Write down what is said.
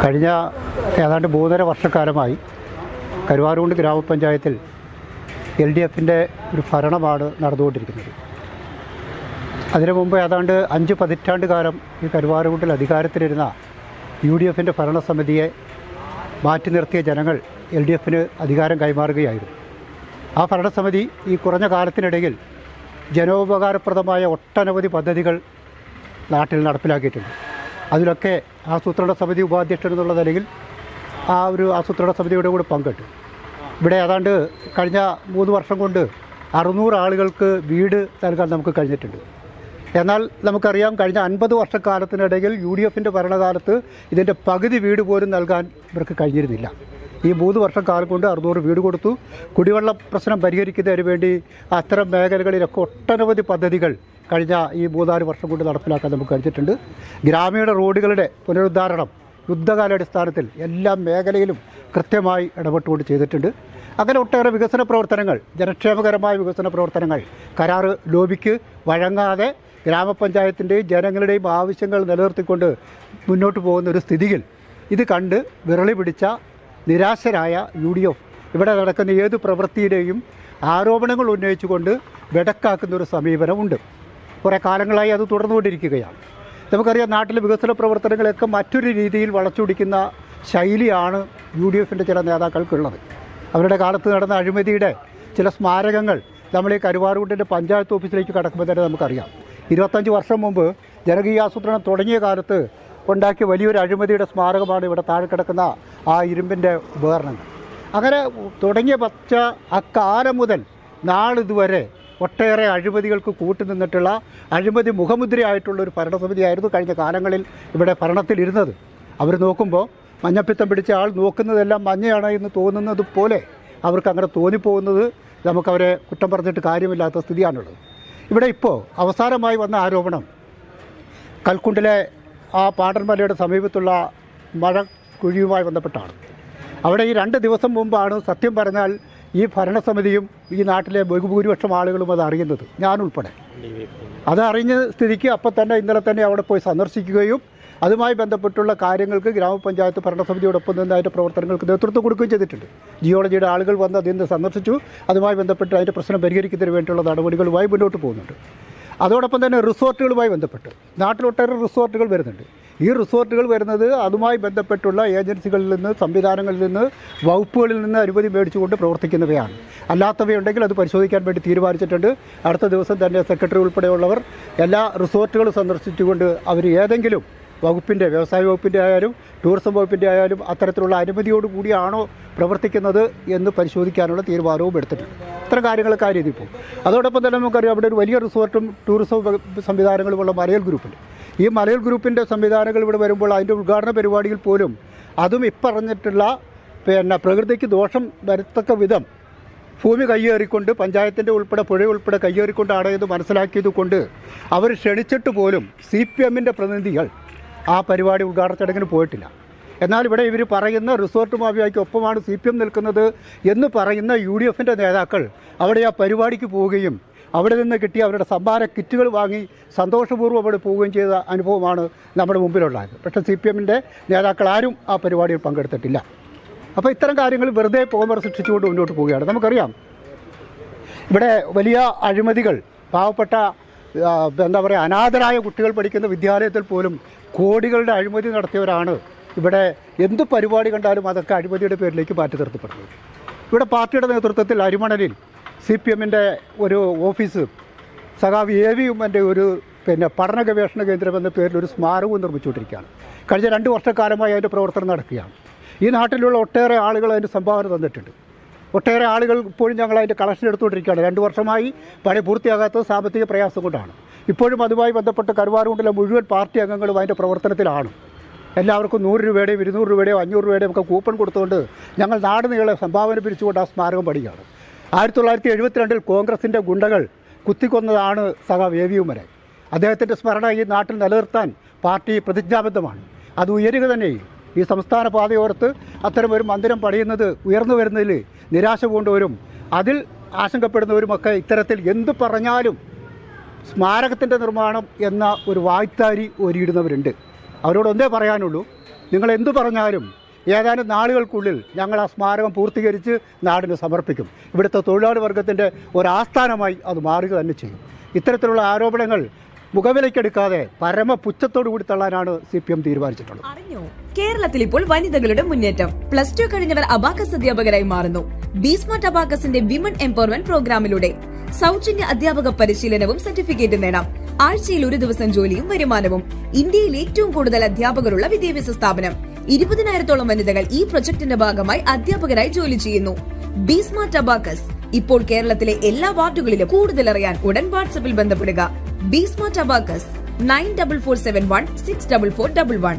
കഴിഞ്ഞ ഏതാണ്ട് 3.5 വർഷക്കാലമായി കരുവാരുകുണ്ട് ഗ്രാമപഞ്ചായത്തിൽ LDFിൻ്റെ ഒരു ഭരണമാണ് നടന്നുകൊണ്ടിരിക്കുന്നത്. അതിനു മുമ്പ് ഏതാണ്ട് 5 പതിറ്റാണ്ട് കാലം ഈ കരുവാരുകുണ്ടിൽ അധികാരത്തിലിരുന്ന UDFിൻ്റെ ഭരണസമിതിയെ മാറ്റി നിർത്തിയ ജനങ്ങൾ LDFിന് അധികാരം കൈമാറുകയായിരുന്നു. ആ ഭരണസമിതി ഈ കുറഞ്ഞ കാലത്തിനിടയിൽ ജനോപകാരപ്രദമായ ഒട്ടനവധി പദ്ധതികൾ നാട്ടിൽ നടപ്പിലാക്കിയിട്ടുണ്ട്. അതിലൊക്കെ ആസൂത്രണ സമിതി ഉപാധ്യക്ഷൻ എന്നുള്ള നിലയിൽ ആ ഒരു ആസൂത്രണ സമിതിയുടെ കൂടെ പങ്കിട്ടു. ഇവിടെ ഏതാണ്ട് കഴിഞ്ഞ 3 വർഷം കൊണ്ട് 600 ആളുകൾക്ക് വീട് നൽകാൻ നമുക്ക് കഴിഞ്ഞിട്ടുണ്ട്. എന്നാൽ നമുക്കറിയാം, കഴിഞ്ഞ 50 വർഷക്കാലത്തിനിടയിൽ UDFിൻ്റെ ഭരണകാലത്ത് ഇതിൻ്റെ പകുതി വീട് പോലും നൽകാൻ ഇവർക്ക് കഴിഞ്ഞിരുന്നില്ല. ഈ 3 വർഷക്കാലം കൊണ്ട് 600 വീട് കൊടുത്തു. കുടിവെള്ള പ്രശ്നം പരിഹരിക്കുന്നതിന് വേണ്ടി അത്തരം മേഖലകളിലൊക്കെ ഒട്ടനവധി പദ്ധതികൾ കഴിഞ്ഞ ഈ 3-4 വർഷം കൊണ്ട് നടപ്പിലാക്കാൻ നമുക്ക് കഴിഞ്ഞിട്ടുണ്ട്. ഗ്രാമീണ റോഡുകളുടെ പുനരുദ്ധാരണം യുദ്ധകാലാടിസ്ഥാനത്തിൽ എല്ലാ മേഖലയിലും കൃത്യമായി ഇടപെട്ടുകൊണ്ട് ചെയ്തിട്ടുണ്ട്. അങ്ങനെ ഒട്ടേറെ വികസന പ്രവർത്തനങ്ങൾ, ജനക്ഷേമകരമായ വികസന പ്രവർത്തനങ്ങൾ കരാർ ലോബിക്ക് വഴങ്ങാതെ ഗ്രാമപഞ്ചായത്തിൻ്റെയും ജനങ്ങളുടെയും ആവശ്യങ്ങൾ നിലനിർത്തിക്കൊണ്ട് മുന്നോട്ട് പോകുന്നൊരു സ്ഥിതിയിൽ ഇത് കണ്ട് വിരളി പിടിച്ച നിരാശരായ UDF ഇവിടെ നടക്കുന്ന ഏത് പ്രവൃത്തിയുടെയും ആരോപണങ്ങൾ ഉന്നയിച്ചുകൊണ്ട് വെടക്കാക്കുന്നൊരു സമീപനമുണ്ട്. കുറേ കാലങ്ങളായി അത് തുടർന്നുകൊണ്ടിരിക്കുകയാണ്. നമുക്കറിയാം, നാട്ടിലെ വികസന പ്രവർത്തനങ്ങളൊക്കെ മറ്റൊരു രീതിയിൽ വളച്ചൊടിക്കുന്ന ശൈലിയാണ് UDFിൻ്റെ ചില നേതാക്കൾക്കുള്ളത്. അവരുടെ കാലത്ത് നടന്ന അഴിമതിയുടെ ചില സ്മാരകങ്ങൾ നമ്മൾ ഈ കരുവാരുകുണ്ടിൻ്റെ പഞ്ചായത്ത് ഓഫീസിലേക്ക് കടക്കുമ്പോൾ തന്നെ നമുക്കറിയാം. 25 വർഷം മുമ്പ് ജനകീയാസൂത്രണം തുടങ്ങിയ കാലത്ത് ഉണ്ടാക്കിയ വലിയൊരു അഴിമതിയുടെ സ്മാരകമാണ് ഇവിടെ താഴെ കിടക്കുന്ന ആ ഇരുമ്പിൻ്റെ ഉപകരണങ്ങൾ. അങ്ങനെ തുടങ്ങിയ അക്കാലം മുതൽ നാളിതുവരെ ഒട്ടേറെ അഴിമതികൾക്ക് കൂട്ടുനിന്നിട്ടുള്ള അഴിമതി മുഖമുദ്രയായിട്ടുള്ളൊരു ഭരണസമിതിയായിരുന്നു കഴിഞ്ഞ കാലങ്ങളിൽ ഇവിടെ ഭരണത്തിലിരുന്നത്. അവർ നോക്കുമ്പോൾ മഞ്ഞപ്പിത്തം പിടിച്ച ആൾ നോക്കുന്നതെല്ലാം മഞ്ഞയാണ് എന്ന് തോന്നുന്നത് പോലെ അവർക്ക് അങ്ങനെ തോന്നിപ്പോകുന്നത് നമുക്കവരെ കുറ്റം പറഞ്ഞിട്ട് കാര്യമില്ലാത്ത സ്ഥിതിയാണുള്ളത്. ഇവിടെ ഇപ്പോൾ അവസാനമായി വന്ന ആരോപണം കൽക്കുണ്ടിലെ ആ പാടൻമലയുടെ സമീപത്തുള്ള മഴ കുഴിയുമായി ബന്ധപ്പെട്ടാണ്. അവിടെ ഈ 2 ദിവസം മുമ്പാണ് സത്യം പറഞ്ഞാൽ ഈ ഭരണസമിതിയും ഈ നാട്ടിലെ ബഹുഭൂരിപക്ഷം ആളുകളും അത് അറിയുന്നത്, ഞാനുൾപ്പെടെ. അതറിഞ്ഞ സ്ഥിതിക്ക് അപ്പം തന്നെ ഇന്നലെ തന്നെ അവിടെ പോയി സന്ദർശിക്കുകയും അതുമായി ബന്ധപ്പെട്ടുള്ള കാര്യങ്ങൾക്ക് ഗ്രാമപഞ്ചായത്ത് ഭരണസമിതിയോടൊപ്പം നിന്ന് അതിൻ്റെ പ്രവർത്തനങ്ങൾക്ക് നേതൃത്വം കൊടുക്കുകയും ചെയ്തിട്ടുണ്ട്. ജിയോളജിയുടെ ആളുകൾ വന്ന് അതിൽ നിന്ന് സന്ദർശിച്ചു. അതുമായി ബന്ധപ്പെട്ട് അതിൻ്റെ പ്രശ്നം പരിഹരിക്കുന്നതിന് വേണ്ടിയുള്ള നടപടികളുമായി മുന്നോട്ട് പോകുന്നുണ്ട്. അതോടൊപ്പം തന്നെ റിസോർട്ടുകളുമായി ബന്ധപ്പെട്ട് നാട്ടിലൊട്ടേറെ റിസോർട്ടുകൾ വരുന്നുണ്ട്. ഈ റിസോർട്ടുകൾ വരുന്നത് അതുമായി ബന്ധപ്പെട്ടുള്ള ഏജൻസികളിൽ നിന്ന്, സംവിധാനങ്ങളിൽ നിന്ന്, വകുപ്പുകളിൽ നിന്ന് അനുമതി മേടിച്ചുകൊണ്ട് പ്രവർത്തിക്കുന്നവയാണ്. അല്ലാത്തവയുണ്ടെങ്കിൽ അത് പരിശോധിക്കാൻ വേണ്ടി തീരുമാനിച്ചിട്ടുണ്ട്. അടുത്ത ദിവസം തന്നെ സെക്രട്ടറി ഉൾപ്പെടെയുള്ളവർ എല്ലാ റിസോർട്ടുകളും സന്ദർശിച്ചുകൊണ്ട് അവർ ഏതെങ്കിലും വകുപ്പിൻ്റെ, വ്യവസായ വകുപ്പിൻ്റെ ആയാലും ടൂറിസം വകുപ്പിൻ്റെ ആയാലും അത്തരത്തിലുള്ള അനുമതിയോടുകൂടിയാണോ പ്രവർത്തിക്കുന്നത് എന്ന് പരിശോധിക്കാനുള്ള തീരുമാനവും എടുത്തിട്ടുണ്ട്. ഇത്തരം കാര്യങ്ങളൊക്കെ ആ രീതി പോകും. അതോടൊപ്പം തന്നെ നമുക്കറിയാം, അവിടെ ഒരു വലിയ റിസോർട്ടും ടൂറിസം സംവിധാനങ്ങളുമുള്ള മലയൽ ഗ്രൂപ്പുണ്ട്. ഈ മലയൽ ഗ്രൂപ്പിൻ്റെ സംവിധാനങ്ങൾ ഇവിടെ വരുമ്പോൾ അതിൻ്റെ ഉദ്ഘാടന പരിപാടിയിൽ പോലും അതും ഇപ്പറഞ്ഞിട്ടുള്ള പ്രകൃതിക്ക് ദോഷം വരുത്തക്ക വിധം ഭൂമി കയ്യേറിക്കൊണ്ട് പഞ്ചായത്തിൻ്റെ ഉൾപ്പെടെ പുഴ ഉൾപ്പെടെ കയ്യേറിക്കൊണ്ടാണ് എന്ന് മനസ്സിലാക്കിയത് കൊണ്ട് അവർ ക്ഷണിച്ചിട്ട് പോലും CPMൻ്റെ പ്രതിനിധികൾ ആ പരിപാടി ഉദ്ഘാടന ചടങ്ങിന് പോയിട്ടില്ല. എന്നാൽ ഇവിടെ ഇവർ പറയുന്ന റിസോർട്ട് മാഫിയയ്ക്ക് ഒപ്പമാണ് CPM നിൽക്കുന്നത് എന്ന് പറയുന്ന UDFിൻ്റെ നേതാക്കൾ അവിടെ ആ പരിപാടിക്ക് പോവുകയും അവിടെ നിന്ന് കിട്ടിയ അവരുടെ സമ്മാന കിറ്റുകൾ വാങ്ങി സന്തോഷപൂർവ്വം അവിടെ പോവുകയും ചെയ്ത അനുഭവമാണ് നമ്മുടെ മുമ്പിലുള്ളത്. പക്ഷേ CPMൻ്റെ നേതാക്കൾ ആരും ആ പരിപാടിയിൽ പങ്കെടുത്തിട്ടില്ല. അപ്പോൾ ഇത്തരം കാര്യങ്ങൾ വെറുതെ പോമർ സൃഷ്ടിച്ചുകൊണ്ട് മുന്നോട്ട് പോവുകയാണ്. നമുക്കറിയാം, ഇവിടെ വലിയ അഴിമതികൾ, പാവപ്പെട്ട എന്താ പറയുക, അനാഥരായ കുട്ടികൾ പഠിക്കുന്ന വിദ്യാലയത്തിൽ പോലും കോടികളുടെ അഴിമതി നടത്തിയവരാണ് ഇവിടെ എന്ത് പരിപാടി കണ്ടാലും അതൊക്കെ അഴിമതിയുടെ പേരിലേക്ക് മാറ്റി നിർത്തപ്പെടുന്നത്. ഇവിടെ പാർട്ടിയുടെ നേതൃത്വത്തിൽ അരിമണലിൽ CPMൻ്റെ ഒരു ഓഫീസ് സഖാവ് AV ഉമ്മൻ്റെ ഒരു പഠന ഗവേഷണ കേന്ദ്രം എന്ന പേരിൽ ഒരു സ്മാരകവും നിർമ്മിച്ചുകൊണ്ടിരിക്കുകയാണ്. കഴിഞ്ഞ 2 വർഷക്കാലമായി അതിൻ്റെ പ്രവർത്തനം നടക്കുകയാണ്. ഈ നാട്ടിലുള്ള ഒട്ടേറെ ആളുകൾ അതിൻ്റെ സംഭാവന തന്നിട്ടുണ്ട്. ഒട്ടേറെ ആളുകൾ ഇപ്പോഴും ഞങ്ങൾ അതിൻ്റെ കളക്ഷൻ എടുത്തുകൊണ്ടിരിക്കുകയാണ്. 2 വർഷമായി പണി പൂർത്തിയാകാത്തത് സാമ്പത്തിക പ്രയാസം കൊണ്ടാണ്. ഇപ്പോഴും അതുമായി ബന്ധപ്പെട്ട് കരുവാരുകുണ്ടിലെ മുഴുവൻ പാർട്ടി അംഗങ്ങളും അതിൻ്റെ പ്രവർത്തനത്തിലാണ്. എല്ലാവർക്കും 100 രൂപയുടെയും 200 രൂപയുടെയും 500 രൂപയുടെയും ഒക്കെ കൂപ്പൺ കൊടുത്തുകൊണ്ട് ഞങ്ങൾ നാട് നീളെ സംഭാവന പിരിച്ചുകൊണ്ട് ആ സ്മാരകം പണിയാണ്. 1972 കോൺഗ്രസിൻ്റെ ഗുണ്ടകൾ കുത്തിക്കൊന്നതാണ് സഖാവ് AV ഉമ്മനെ. അദ്ദേഹത്തിൻ്റെ സ്മരണ ഈ നാട്ടിൽ നിലനിർത്താൻ പാർട്ടി പ്രതിജ്ഞാബദ്ധമാണ്. അത് ഉയരുക തന്നെ. ഈ സംസ്ഥാന പാതയോരത്ത് അത്തരം ഒരു മന്ദിരം പണിയുന്നത് ഉയർന്നു വരുന്നതിൽ നിരാശ കൊണ്ടുവരും. അതിൽ ആശങ്കപ്പെടുന്നവരുമൊക്കെ ഇത്തരത്തിൽ എന്ത് പറഞ്ഞാലും സ്മാരകത്തിൻ്റെ നിർമ്മാണം എന്ന ഒരു വായ്ത്താരി ഒരിയിടുന്നവരുണ്ട്. അവരോട് ഒന്നേ പറയാനുള്ളൂ, നിങ്ങൾ എന്തു പറഞ്ഞാലും ഏതാനും നാളുകൾക്കുള്ളിൽ ഞങ്ങൾ ആ സ്മാരകം പൂർത്തീകരിച്ച് നാടിന് സമർപ്പിക്കും. ഇവിടുത്തെ തൊഴിലാളി വർഗത്തിൻ്റെ ഒരാസ്ഥാനമായി അത് മാറുക തന്നെ ചെയ്യും. ഇത്തരത്തിലുള്ള ആരോപണങ്ങൾ മുഖവിലയ്ക്കെടുക്കാതെ പരമപുച്ഛത്തോടു കൂടി തള്ളാനാണ് CPM തീരുമാനിച്ചിട്ടുള്ളത്. അറിഞ്ഞോ, കേരളത്തിൽ ഇപ്പോൾ വനിതകളുടെ മുന്നേറ്റം. +2 കഴിഞ്ഞവർ അബാക്കസ് അധ്യാപകരായി മാറുന്നു. ബി-സ്മാർട്ട് അബാക്കസിന്റെ വിമൺ എംപവർമെന്റ് പ്രോഗ്രാമിലൂടെ സൗജന്യ അധ്യാപക പരിശീലനവും സർട്ടിഫിക്കറ്റും നേടാം. ആഴ്ചയിൽ 1 ദിവസം ജോലിയും വരുമാനവും. ഇന്ത്യയിൽ ഏറ്റവും കൂടുതൽ അധ്യാപകരുള്ള വിദ്യാഭ്യാസ സ്ഥാപനം. 20,000-ഓളം വനിതകൾ ഈ പ്രൊജക്ടിന്റെ ഭാഗമായി അധ്യാപകരായി ജോലി ചെയ്യുന്നു. ബി-സ്മാർട്ട് അബാക്കസ് ഇപ്പോൾ കേരളത്തിലെ എല്ലാ വാർഡുകളിലും. കൂടുതൽ അറിയാൻ ഉടൻ വാട്സ്ആപ്പിൽ ബന്ധപ്പെടുക. B-smart abacus 9447164411.